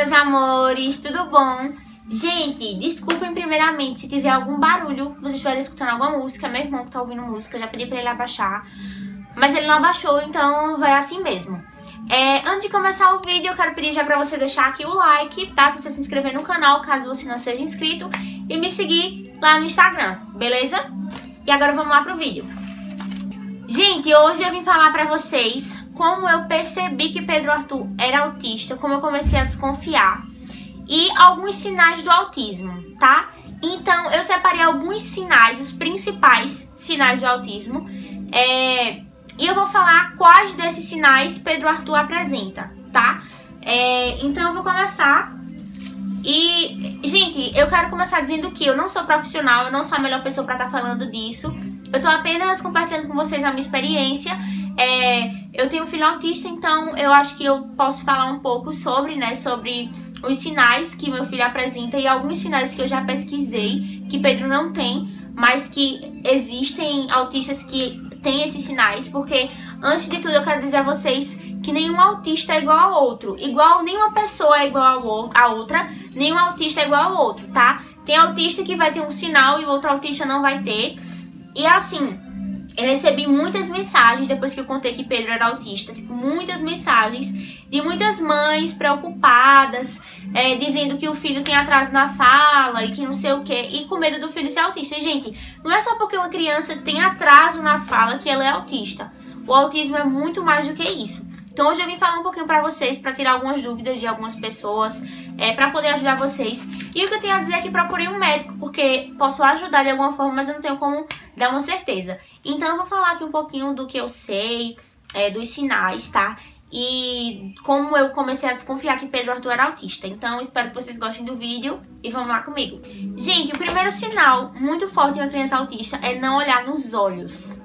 meus amores, tudo bom? Gente, desculpem primeiramente se tiver algum barulho, vocês estiverem escutando alguma música, meu irmão que tá ouvindo música, já pedi pra ele abaixar, mas ele não abaixou, então vai assim mesmo. Antes de começar o vídeo, eu quero pedir já pra você deixar aqui o like, tá? Pra você se inscrever no canal, caso você não seja inscrito, e me seguir lá no Instagram, beleza? E agora vamos lá pro vídeo. Gente, hoje eu vim falar pra vocês como eu percebi que Pedro Arthur era autista, como eu comecei a desconfiar e alguns sinais do autismo, tá? Então, eu separei alguns sinais, os principais sinais do autismo, e eu vou falar quais desses sinais Pedro Arthur apresenta, tá? Então, eu vou começar. E, gente, eu quero começar dizendo que eu não sou profissional, eu não sou a melhor pessoa pra estar falando disso. Eu tô apenas compartilhando com vocês a minha experiência. Eu tenho um filho autista, então eu acho que eu posso falar um pouco sobre, né, sobre os sinais que meu filho apresenta e alguns sinais que eu já pesquisei, que Pedro não tem, mas que existem autistas que têm esses sinais, porque antes de tudo eu quero dizer a vocês que nenhum autista é igual ao outro. Igual nenhuma pessoa é igual a outra, nenhum autista é igual ao outro, tá? Tem autista que vai ter um sinal e o outro autista não vai ter. E assim, eu recebi muitas mensagens depois que eu contei que Pedro era autista, tipo, muitas mensagens de muitas mães preocupadas, dizendo que o filho tem atraso na fala e que não sei o que, e com medo do filho ser autista. E, gente, não é só porque uma criança tem atraso na fala que ela é autista. O autismo é muito mais do que isso. Então hoje eu vim falar um pouquinho pra vocês, pra tirar algumas dúvidas de algumas pessoas, pra poder ajudar vocês. E o que eu tenho a dizer é que procurei um médico, porque posso ajudar de alguma forma, mas eu não tenho como dar uma certeza. Então eu vou falar aqui um pouquinho do que eu sei, dos sinais, tá? E como eu comecei a desconfiar que Pedro Arthur era autista. Então eu espero que vocês gostem do vídeo e vamos lá comigo. Gente, o primeiro sinal muito forte de uma criança autista é não olhar nos olhos.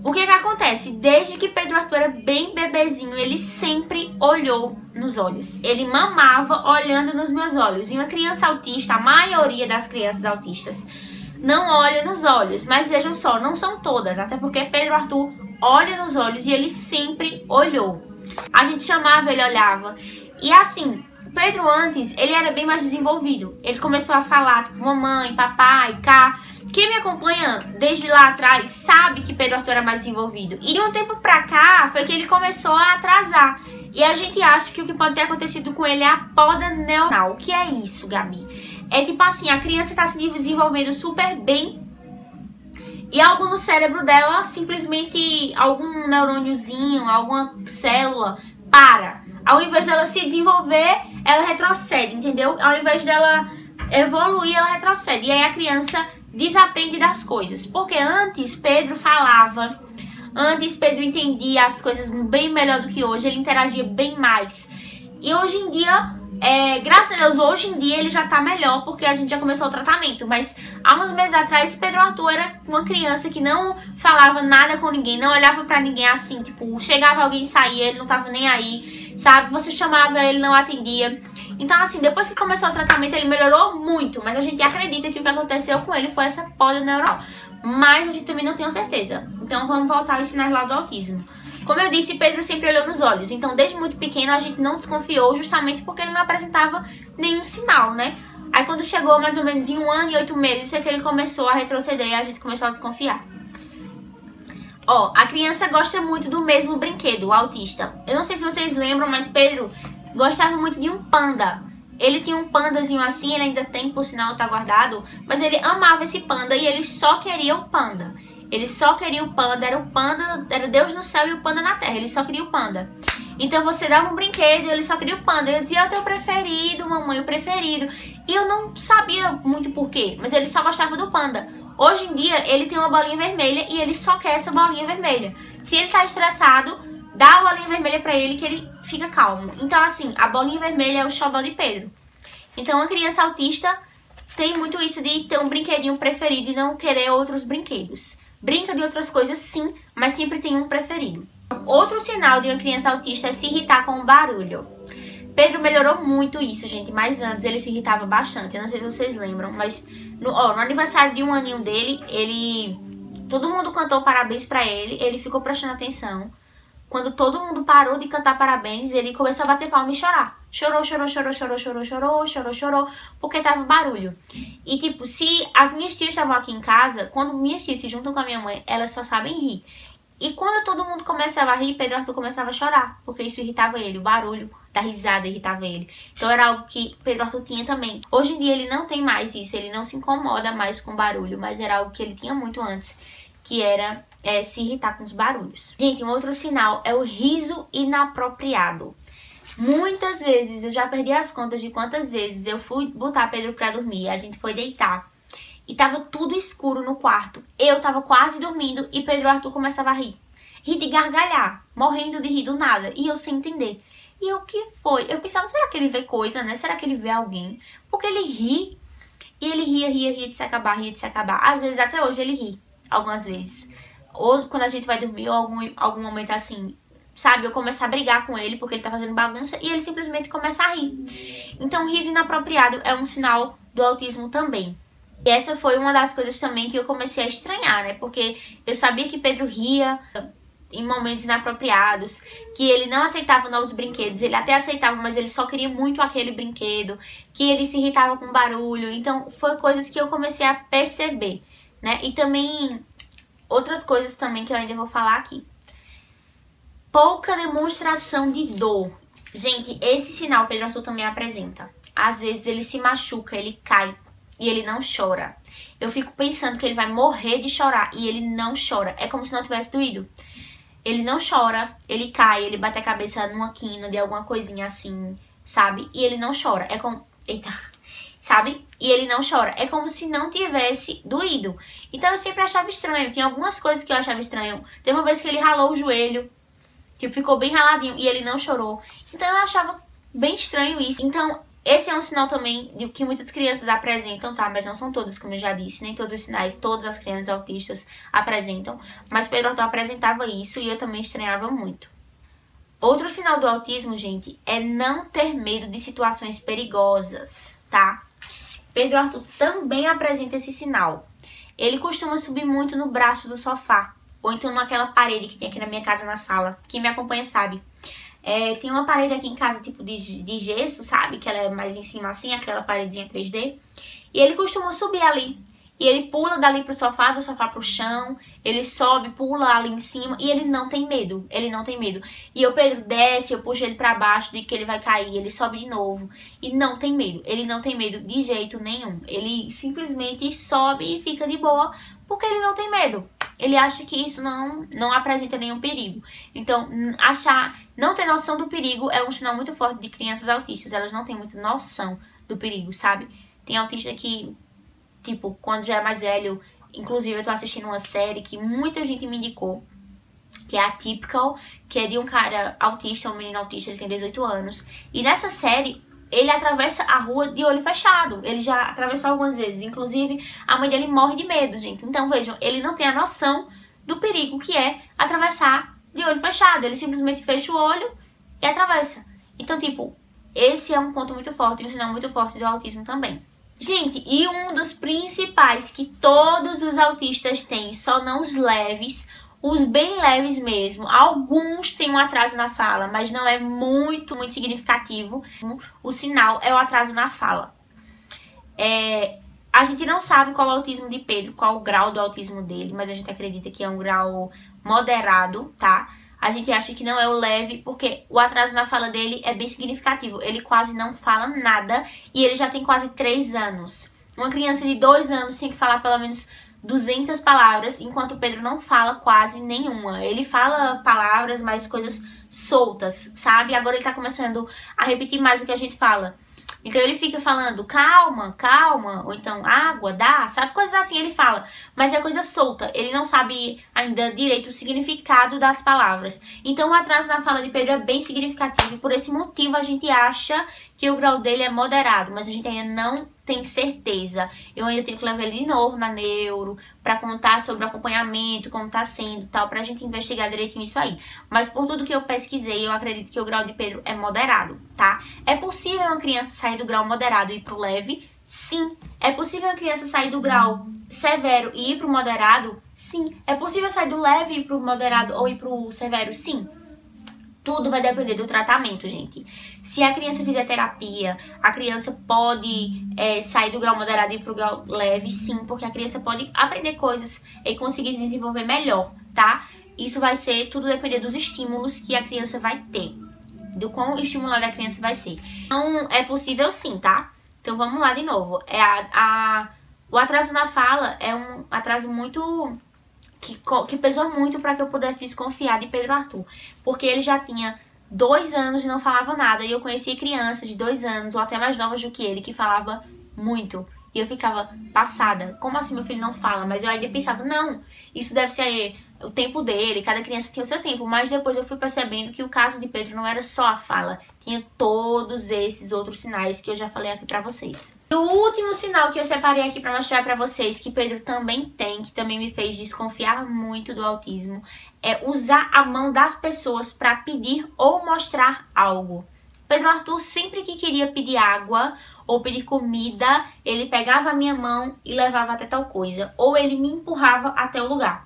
O que acontece? Desde que Pedro Arthur era bem bebezinho, ele sempre olhou nos olhos. Ele mamava olhando nos meus olhos. E uma criança autista, a maioria das crianças autistas, não olha nos olhos. Mas vejam só, não são todas. Até porque Pedro Arthur olha nos olhos e ele sempre olhou. A gente chamava, ele olhava. E assim, Pedro antes, ele era bem mais desenvolvido. Ele começou a falar, tipo, mamãe, papai, cá. Quem me acompanha desde lá atrás sabe que Pedro Arthur era mais desenvolvido. E de um tempo pra cá foi que ele começou a atrasar. E a gente acha que o que pode ter acontecido com ele é a poda neuronal. O que é isso, Gabi? É tipo assim, a criança tá se desenvolvendo super bem e algo no cérebro dela, simplesmente algum neurôniozinho, alguma célula, para. Ao invés dela se desenvolver, ela retrocede, entendeu? Ao invés dela evoluir, ela retrocede. E aí a criança desaprende das coisas. Porque antes Pedro falava, antes Pedro entendia as coisas bem melhor do que hoje, ele interagia bem mais. E hoje em dia, graças a Deus, hoje em dia ele já tá melhor, porque a gente já começou o tratamento. Mas há uns meses atrás, Pedro Arthur era uma criança que não falava nada com ninguém, não olhava pra ninguém assim, tipo, chegava alguém e saía, ele não tava nem aí, sabe? Você chamava, ele não atendia. Então, assim, depois que começou o tratamento, ele melhorou muito, mas a gente acredita que o que aconteceu com ele foi essa poda neural. Mas a gente também não tem certeza. Então, vamos voltar aos sinais lá do autismo. Como eu disse, Pedro sempre olhou nos olhos. Então, desde muito pequeno, a gente não desconfiou justamente porque ele não apresentava nenhum sinal, né? Aí, quando chegou mais ou menos em 1 ano e 8 meses, é que ele começou a retroceder e a gente começou a desconfiar. Ó, a criança gosta muito do mesmo brinquedo, o autista. Eu não sei se vocês lembram, mas Pedro gostava muito de um panda. Ele tinha um pandazinho assim, ele ainda tem, por sinal, tá guardado. Mas ele amava esse panda e ele só queria o panda. Ele só queria o panda, era Deus no céu e o panda na terra. Ele só queria o panda. Então você dava um brinquedo e ele só queria o panda. Ele dizia, é o teu preferido, mamãe, o preferido. E eu não sabia muito porquê, mas ele só gostava do panda. Hoje em dia, ele tem uma bolinha vermelha e ele só quer essa bolinha vermelha. Se ele tá estressado, dá a bolinha vermelha pra ele que ele fica calmo. Então, assim, a bolinha vermelha é o xodó de Pedro. Então, a criança autista tem muito isso de ter um brinquedinho preferido e não querer outros brinquedos. Brinca de outras coisas, sim, mas sempre tem um preferido. Outro sinal de uma criança autista é se irritar com o barulho. Pedro melhorou muito isso, gente, mas antes ele se irritava bastante. Eu não sei se vocês lembram, mas no aniversário de 1 aninho dele, todo mundo cantou parabéns pra ele, ele ficou prestando atenção. quando todo mundo parou de cantar parabéns, ele começou a bater palma e chorar. Chorou, chorou, chorou, chorou, chorou, chorou, chorou, chorou, porque tava barulho. E tipo, se as minhas tias estavam aqui em casa, quando minhas tias se juntam com a minha mãe, elas só sabem rir. E quando todo mundo começava a rir, Pedro Arthur começava a chorar, porque isso irritava ele, o barulho da risada irritava ele. Então era algo que Pedro Arthur tinha também. Hoje em dia ele não tem mais isso, ele não se incomoda mais com barulho, mas era algo que ele tinha muito antes, que era se irritar com os barulhos. Gente, um outro sinal é o riso inapropriado. Muitas vezes, eu já perdi as contas de quantas vezes eu fui botar Pedro pra dormir, a gente foi deitar. E tava tudo escuro no quarto. Eu tava quase dormindo e Pedro Arthur começava a rir. Rir de gargalhar, morrendo de rir do nada. E eu sem entender. E eu, o que foi? Eu pensava, será que ele vê coisa, né? Será que ele vê alguém? Porque ele ri. E ele ria de se acabar, ria de se acabar. Às vezes, até hoje, ele ri. Algumas vezes. Ou quando a gente vai dormir, ou algum momento assim, sabe? Eu começo a brigar com ele porque ele tá fazendo bagunça. E ele simplesmente começa a rir. Então, riso inapropriado é um sinal do autismo também. E essa foi uma das coisas também que eu comecei a estranhar, né? Porque eu sabia que Pedro ria em momentos inapropriados, que ele não aceitava novos brinquedos, ele até aceitava, mas ele só queria muito aquele brinquedo, que ele se irritava com barulho. Então, foi coisas que eu comecei a perceber, né? E também, outras coisas também que eu ainda vou falar aqui. Pouca demonstração de dor. Gente, esse sinal Pedro Arthur também apresenta. Às vezes ele se machuca, ele cai. E ele não chora. Eu fico pensando que ele vai morrer de chorar. E ele não chora. É como se não tivesse doído. Ele não chora. Ele cai. Ele bate a cabeça numa quina de alguma coisinha assim. Sabe? E ele não chora. É como... Eita. Sabe? E ele não chora. É como se não tivesse doído. Então eu sempre achava estranho. Tinha algumas coisas que eu achava estranho. Teve uma vez que ele ralou o joelho. Tipo, ficou bem raladinho. E ele não chorou. Então eu achava bem estranho isso. Então... esse é um sinal também de que muitas crianças apresentam, tá? Mas não são todas, como eu já disse. Nem todos os sinais, todas as crianças autistas apresentam. Mas Pedro Arthur apresentava isso e eu também estranhava muito. Outro sinal do autismo, gente, é não ter medo de situações perigosas, tá? Pedro Arthur também apresenta esse sinal. Ele costuma subir muito no braço do sofá. Ou então naquela parede que tem aqui na minha casa, na sala. Quem me acompanha sabe. Tem uma parede aqui em casa, tipo de gesso, sabe? Que ela é mais em cima assim, aquela paredinha 3D. E ele costuma subir ali. E ele pula dali pro sofá, do sofá pro chão. Ele sobe, pula ali em cima. E ele não tem medo. Ele não tem medo. E o Pedro desce, eu puxo ele pra baixo, de que ele vai cair. Ele sobe de novo. E não tem medo. Ele não tem medo de jeito nenhum. Ele simplesmente sobe e fica de boa. Porque ele não tem medo. Ele acha que isso não apresenta nenhum perigo. Então, não ter noção do perigo é um sinal muito forte de crianças autistas. Elas não têm muita noção do perigo, sabe? Tem autista que, tipo, quando já é mais velho... Inclusive, eu tô assistindo uma série que muita gente me indicou, que é Atypical, que é de um cara autista, um menino autista, ele tem 18 anos. E nessa série... ele atravessa a rua de olho fechado. Ele já atravessou algumas vezes. Inclusive, a mãe dele morre de medo, gente. Então, vejam, ele não tem a noção do perigo que é atravessar de olho fechado. Ele simplesmente fecha o olho e atravessa. Então, tipo, esse é um ponto muito forte, um sinal muito forte do autismo também. Gente, e um dos principais que todos os autistas têm, só não os leves... os bem leves mesmo, alguns têm um atraso na fala, mas não é muito significativo. O sinal é o atraso na fala. A gente não sabe qual é o autismo de Pedro, qual o grau do autismo dele, mas a gente acredita que é um grau moderado, tá? A gente acha que não é o leve, porque o atraso na fala dele é bem significativo. Ele quase não fala nada e ele já tem quase 3 anos. Uma criança de 2 anos tem que falar pelo menos 200 palavras, enquanto o Pedro não fala quase nenhuma. Ele fala palavras, mas coisas soltas, sabe? Agora ele tá começando a repetir mais o que a gente fala. Então ele fica falando calma, calma, ou então água, dá, sabe? Coisas assim ele fala, mas é coisa solta. Ele não sabe ainda direito o significado das palavras. Então o atraso na fala de Pedro é bem significativo e por esse motivo a gente acha que o grau dele é moderado, mas a gente ainda não tem certeza. Eu ainda tenho que levar ele de novo na neuro pra contar sobre o acompanhamento, como tá sendo e tal, pra gente investigar direitinho isso aí. Mas por tudo que eu pesquisei, eu acredito que o grau de Pedro é moderado, tá? É possível uma criança sair do grau moderado e ir pro leve? Sim. É possível uma criança sair do grau severo e ir pro moderado? Sim. É possível sair do leve e ir pro moderado ou ir pro severo? Sim. Tudo vai depender do tratamento, gente. Se a criança fizer terapia, a criança pode sair do grau moderado e ir pro grau leve, sim, porque a criança pode aprender coisas e conseguir se desenvolver melhor, tá? Isso vai ser, tudo depender dos estímulos que a criança vai ter, do quão estimulada a criança vai ser. Então, é possível sim, tá? Então, vamos lá de novo. O atraso na fala é um atraso muito... que pesou muito para que eu pudesse desconfiar de Pedro Arthur. Porque ele já tinha 2 anos e não falava nada. E eu conheci crianças de 2 anos, ou até mais novas do que ele, que falava muito. E eu ficava passada. Como assim meu filho não fala? Mas eu ainda pensava, não, isso deve ser o tempo dele, cada criança tinha o seu tempo. Mas depois eu fui percebendo que o caso de Pedro não era só a fala. Tinha todos esses outros sinais que eu já falei aqui pra vocês. E o último sinal que eu separei aqui pra mostrar pra vocês, que Pedro também tem, que também me fez desconfiar muito do autismo, é usar a mão das pessoas pra pedir ou mostrar algo. Pedro Arthur, sempre que queria pedir água ou pedir comida, ele pegava a minha mão e levava até tal coisa. Ou ele me empurrava até o lugar.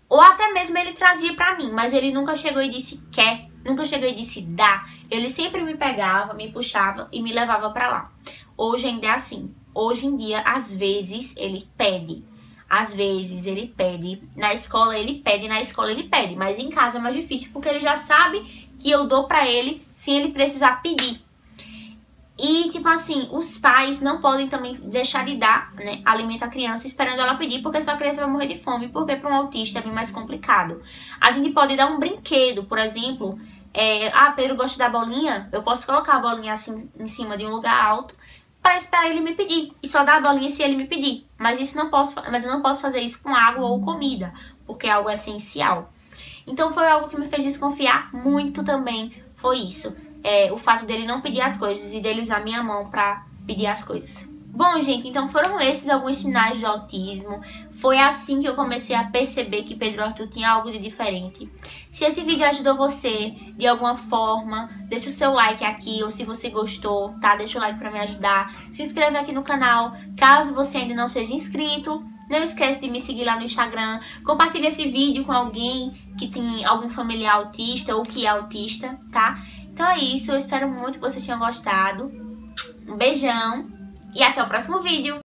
Ou até mesmo ele trazia pra mim, mas ele nunca chegou e disse quer, nunca chegou e disse dá. Ele sempre me pegava, me puxava e me levava pra lá. Hoje ainda é assim. Hoje em dia, às vezes, ele pede. Às vezes ele pede. Na escola ele pede, mas em casa é mais difícil, porque ele já sabe que eu dou pra ele sem ele precisar pedir. E, tipo assim, os pais não podem também deixar de dar, né, alimento à criança esperando ela pedir, porque senão a criança vai morrer de fome, porque para um autista é bem mais complicado. A gente pode dar um brinquedo, por exemplo, Pedro gosta da bolinha, eu posso colocar a bolinha assim em cima de um lugar alto para esperar ele me pedir, e só dar a bolinha se ele me pedir. Mas eu não posso fazer isso com água ou comida, porque é algo essencial. Então foi algo que me fez desconfiar muito também, foi isso. O fato dele não pedir as coisas e dele usar minha mão pra pedir as coisas. Bom, gente, então foram esses alguns sinais do autismo. Foi assim que eu comecei a perceber que Pedro Arthur tinha algo de diferente. Se esse vídeo ajudou você de alguma forma, deixa o seu like aqui, ou se você gostou, tá? Deixa o like pra me ajudar. Se inscreve aqui no canal, caso você ainda não seja inscrito. Não esquece de me seguir lá no Instagram. Compartilha esse vídeo com alguém que tem algum familiar autista ou que é autista, tá? Então é isso, eu espero muito que vocês tenham gostado. Um beijão e até o próximo vídeo.